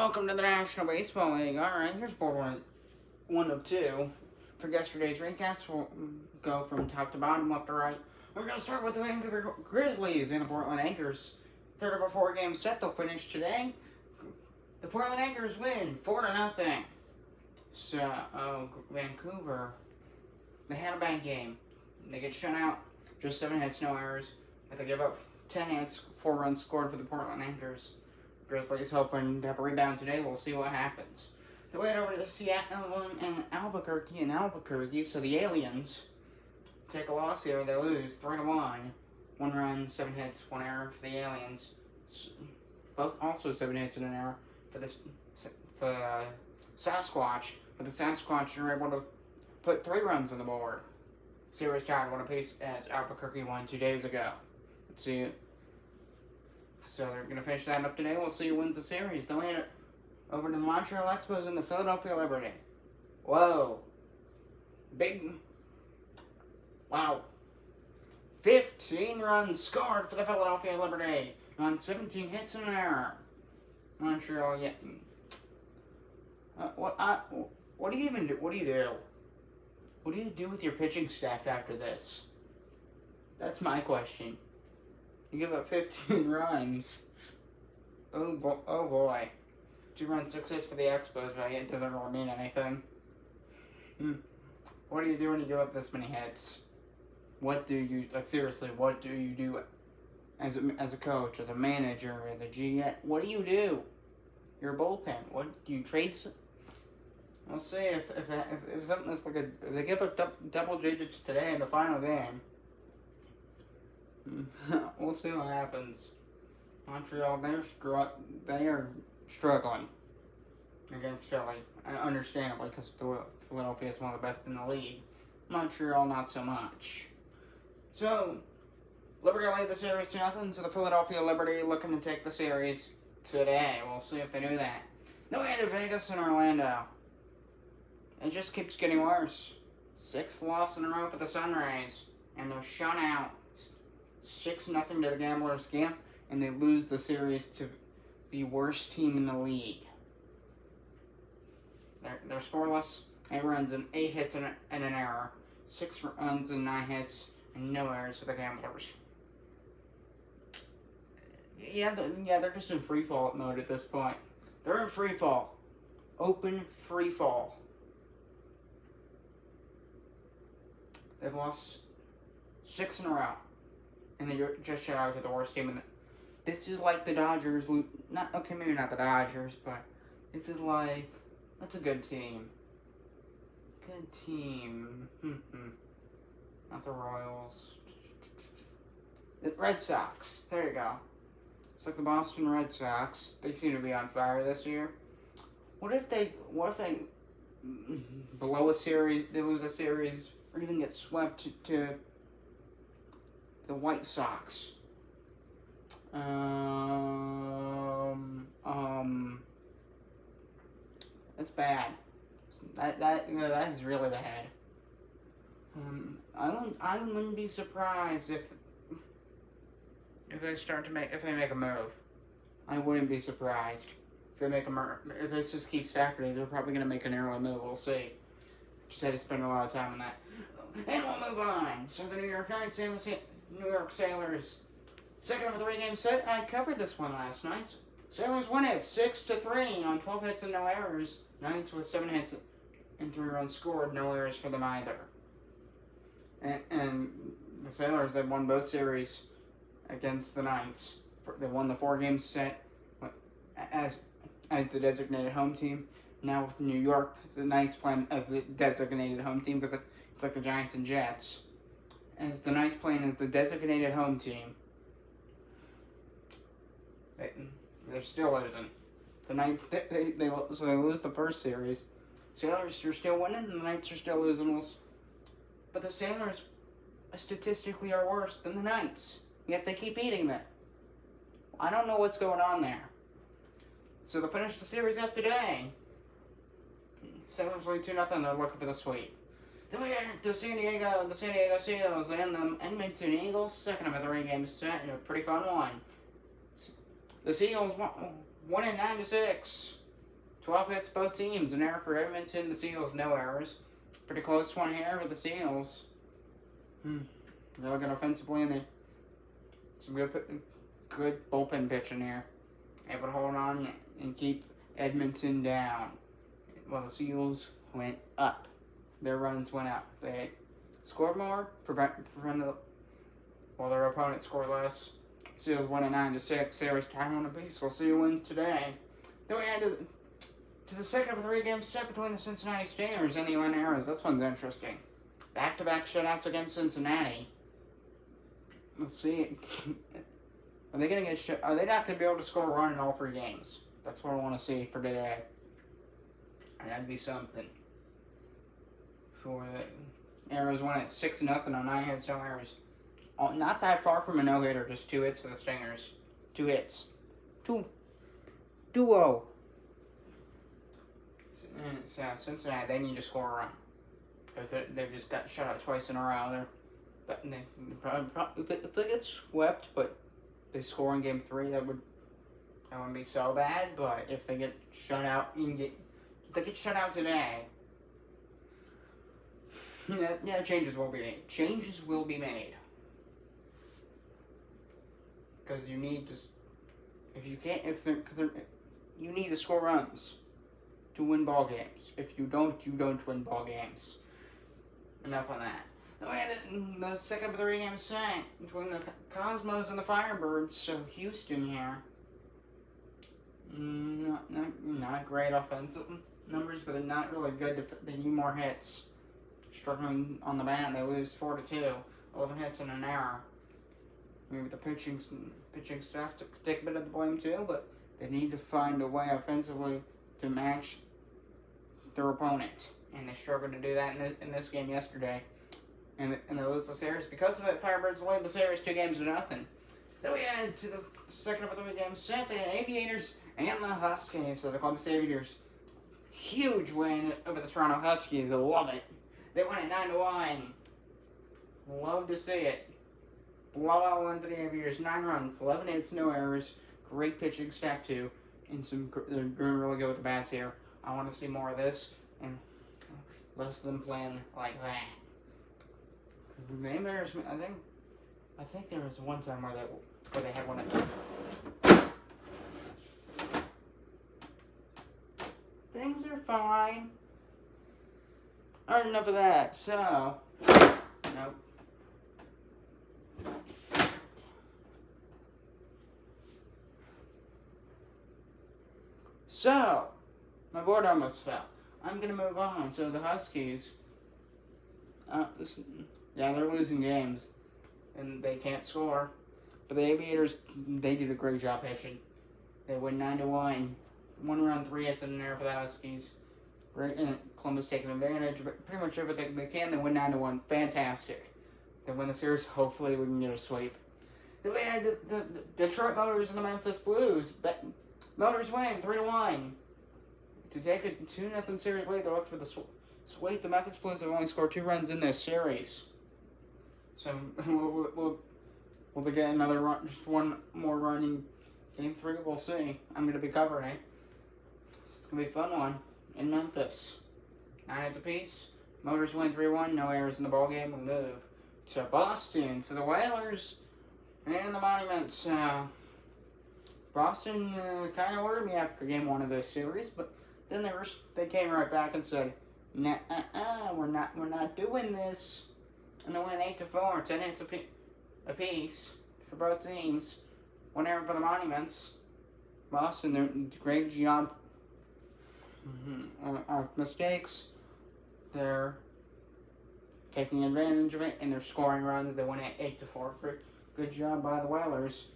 Welcome to the National Baseball League. Alright, here's board one of two. For yesterday's recaps, we'll go from top to bottom, left to right. We're going to start with the Vancouver Grizzlies and the Portland Anchors. Third of a four-game set they'll finish today. The Portland Anchors win 4-0. So, Vancouver, they had a bad game. They get shut out, just 7 hits, no errors. But they give up 10 hits, 4 runs scored for the Portland Anchors. Grizzlies hoping to have a rebound today. We'll see what happens. They went over to Seattle and Albuquerque, so the Aliens take a loss here. They lose 3-1. 1 run, 7 hits, 1 error for the Aliens. Both also 7 hits and an error for Sasquatch. But the Sasquatch are able to put 3 runs on the board. Series tied 1 apiece as Albuquerque won 2 days ago. Let's see. So they're going to finish that up today. We'll see who wins the series. Then we head over to the Montreal Expos and the Philadelphia Liberty. Whoa. Wow. 15 runs scored for the Philadelphia Liberty on 17 hits and an error. Montreal, yeah. What do you even do? What do you do? What do you do with your pitching staff after this? That's my question. You give up 15 runs. Oh boy. 2 runs, 6 hits for the Expos, but it doesn't really mean anything. What do you do when you give up this many hits? What do you, seriously, what do you do as a coach, as a manager, as a GM? What do you do? You're a bullpen. What do you trade? We'll see if something that's like if they give up double digits today in the final game. We'll see what happens. Montreal, they are struggling against Philly, understandably, because Philadelphia is one of the best in the league. Montreal, not so much. So, Liberty lead the series 2-0, so the Philadelphia Liberty looking to take the series today. We'll see if they do that. Then we head to Vegas and Orlando. It just keeps getting worse. 6th loss in a row for the Sunrays, and they're shut out. 6-0 to the Gamblers' Camp, and they lose the series to the worst team in the league. They're scoreless. 8 runs and 8 hits and an error. 6 runs and 9 hits and no errors for the Gamblers. Yeah, they're just in free fall mode at this point. They're in free fall. Open free fall. They've lost 6 in a row. And they just shut out to the worst team in the... This is like the Dodgers... maybe not the Dodgers, but... This is like... That's a good team. Good team. Not the Royals. The Red Sox. There you go. It's like the Boston Red Sox. They seem to be on fire this year. What if they blow a series, they lose a series, or even get swept to the White Sox? That's bad. That is really bad. I wouldn't be surprised if they make a move. I wouldn't be surprised if they make a move. If this just keeps happening, they're probably gonna make an early move. We'll see. Just had to spend a lot of time on that. And we'll move on. So the New York Knights and the New York Sailors. Second of a 3-game set. I covered this one last night. Sailors won it 6-3 on 12 hits and no errors. Knights with 7 hits and 3 runs scored. No errors for them either. And the Sailors, they've won both series against the Knights. They won the 4-game set as the designated home team. Now with New York, the Knights playing as the designated home team because it's like the Giants and Jets. As the Knights playing as the designated home team, they're still losing. The Knights, so they lose the first series. Sailors are still winning, and the Knights are still losing. But the Sailors statistically are worse than the Knights, yet they keep beating them. I don't know what's going on there. So they'll finish the series up today. Sailors lead 2-0. They're looking for the sweep. Then we have the San Diego Seals and the Edmonton Eagles. Second of a 3-game set, and a pretty fun one. The Seals won it 9-6. 12 hits both teams. An error for Edmonton. The Seals, no errors. Pretty close one here with the Seals. They're looking offensively, and some good bullpen pitching here. Able to hold on and keep Edmonton down. While the Seals went up. Their runs went up. They scored more, while their opponent scored less. Seals won at 9-6. Series tied one apiece. We'll see who wins today. Then we head to the second of a 3-game set between the Cincinnati Stingers and the Atlanta Arrows. This one's interesting. Back-to-back shutouts against Cincinnati. Let's see. Are they going to get? Are they not going to be able to score a run in all 3 games? That's what I want to see for today. And that'd be something. For the Arrows won at 6-0 on 9 hits, no errors. Not that far from a no-hitter, just 2 hits for the Stingers. 2 hits. 2-0. So Cincinnati, they need to score a run. Because they've just got shut out twice in a row. If they get swept, but they score in Game 3, that wouldn't be so bad. But if they get shut out, if they get shut out today, yeah, changes will be made. Changes will be made. Because you need to, you need to score runs to win ball games. If you don't, you don't win ball games. Enough on that. Then we had the second of the 3-game set between the Cosmos and the Firebirds. So Houston here, not great offensive numbers, but they're not really good. They need more hits. Struggling on the bat, they lose 4-2. 11 hits and an error. Maybe the pitching staff to take a bit of the blame too, but they need to find a way offensively to match their opponent, and they struggled to do that in this game yesterday, and they lose the series because of it. Firebirds win the series 2-0. Then we head to the second of a 3-game set. The Aviators and the Huskies. So the Columbus Aviators, huge win over the Toronto Huskies. I love it. They won at 9-1. Love to see it. Blowout win for the Aviators. 9 runs, 11 hits, no errors. Great pitching staff too, and they're doing really good with the bats here. I want to see more of this, and less of them playing like that. The Aviators, I think there was one time where they had one. Things are fine. Alright, enough of that. So, nope. So, my board almost fell. I'm going to move on. So, the Huskies, they're losing games, and they can't score. But the Aviators, they did a great job pitching. They win 9-1. 1 run, 3 hits, and an error for the Huskies. Right, and Columbus taking advantage, but pretty much everything they can. They win 9-1. Fantastic. They win the series. Hopefully, we can get a sweep. Then we had the Detroit Motors and the Memphis Blues. Motors win 3-1. To take a 2-0 series lead, they look for the sweep. The Memphis Blues have only scored 2 runs in this series. So, will they get another run, just one more run in Game 3? We'll see. I'm going to be covering it. It's going to be a fun one in Memphis. 9 hits apiece. Motors win 3-1. No errors in the ballgame. We move to Boston. So the Whalers and the Monuments. Boston kind of worried me after Game 1 of this series, but then they came right back and said, "Nah, we're not doing this." And they went 8-4, 10 hits apiece for both teams. 1 error for the Monuments. Boston, they're great job. Mistakes. They're taking advantage of it, and they're scoring runs. They won at 8-4. Good job by the Whalers.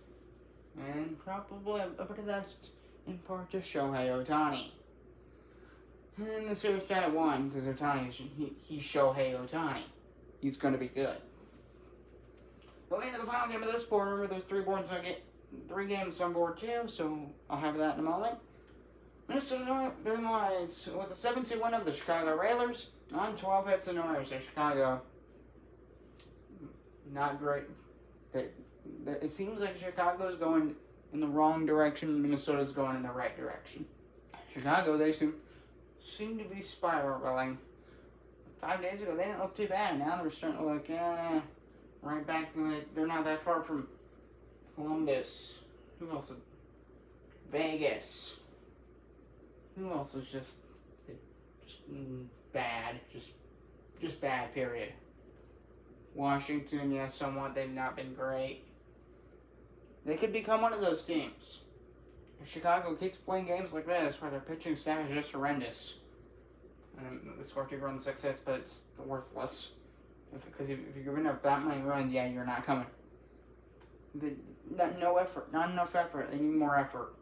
And probably a bit of that's in part to Shohei Ohtani. And the series tied at 1 because he's Shohei Ohtani. He's going to be good. Going into the final game of this board, remember there's 3 games on board too, so I'll have that in a moment. Minnesota Northern Lions with a 7-2 win of the Chicago Railers on 12 hits and no errors. So Chicago, not great. It seems like Chicago's going in the wrong direction, Minnesota's going in the right direction. Chicago, they seem to be spiraling. 5 days ago, they didn't look too bad. Now they're starting to look, right back to it. They're not that far from Columbus. Who else? Vegas. Who else is just bad? Just bad, period. Washington, yes, somewhat. They've not been great. They could become one of those teams. If Chicago keeps playing games like this, where their pitching staff is just horrendous, and they score 2 runs, 6 hits, but it's worthless. Because if you're giving up that many runs, yeah, you're not coming. No effort, not enough effort. They need more effort.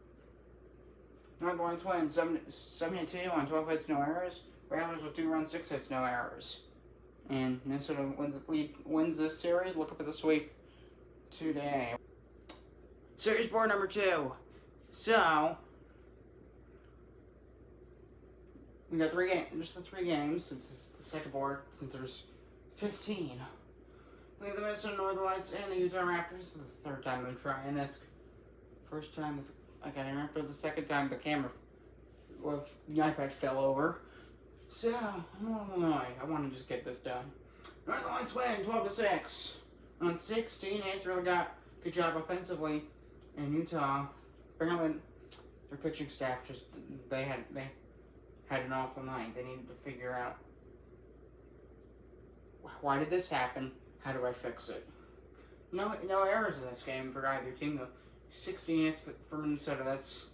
North Lions win 7-2 on 12 hits, no errors. Rattlers with 2 runs, 6 hits, no errors. And Minnesota wins this series. Looking for the sweep today. Series board number 2. So we got 3 games. Just the 3 games since it's the second board. Since there's 15. We have the Minnesota Northern Lights and the Utah Raptors. This is the 3rd time I'm trying this. First time I got in after the second time the camera, the iPad fell over. So I'm a little annoyed. I want to just get this done. Northern Lights win 12-6 on 16 hits. Really got good job offensively. And Utah, apparently their pitching staff they had an awful night. They needed to figure out, why did this happen? How do I fix it? No errors in this game for either team though. 16 hits for Minnesota. That's,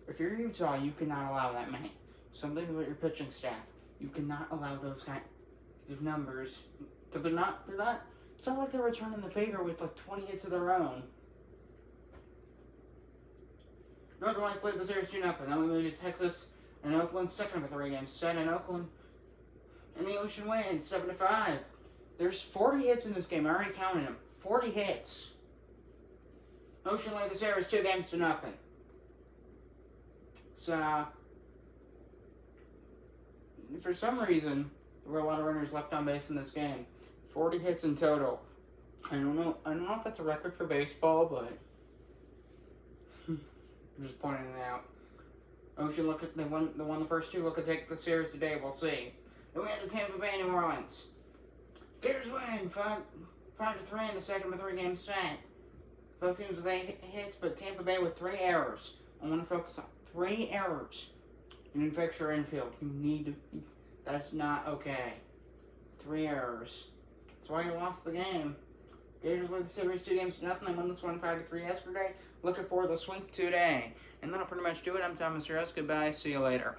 if you're Utah, you cannot allow that many. Something about your pitching staff. You cannot allow those kinds of numbers. Because they're not. It's not like they're returning the favor with like 20 hits of their own. Northern Lights led the series 2-0. Then we moved to Texas and Oakland, second of the 3 games set in Oakland. And the Ocean wins 7-5. There's 40 hits in this game. I already counted them. 40 hits. Ocean led the series 2-0. So, for some reason, there were a lot of runners left on base in this game. 40 hits in total. I don't know if that's a record for baseball, but I'm just pointing it out. Ocean they won the first 2. Look at take the series today. We'll see. Then we had the Tampa Bay, New Orleans. Gators win 5-3 in the second of the 3 game set. Both teams with 8 hits, but Tampa Bay with 3 errors. I want to focus on 3 errors. You need to fix your infield. That's not okay. 3 errors. That's why you lost the game. Gators led the series 2-0. They won this one 5-3 yesterday. Looking for the sweep today. And that'll pretty much do it. I'm Thomas Rose. Goodbye. See you later.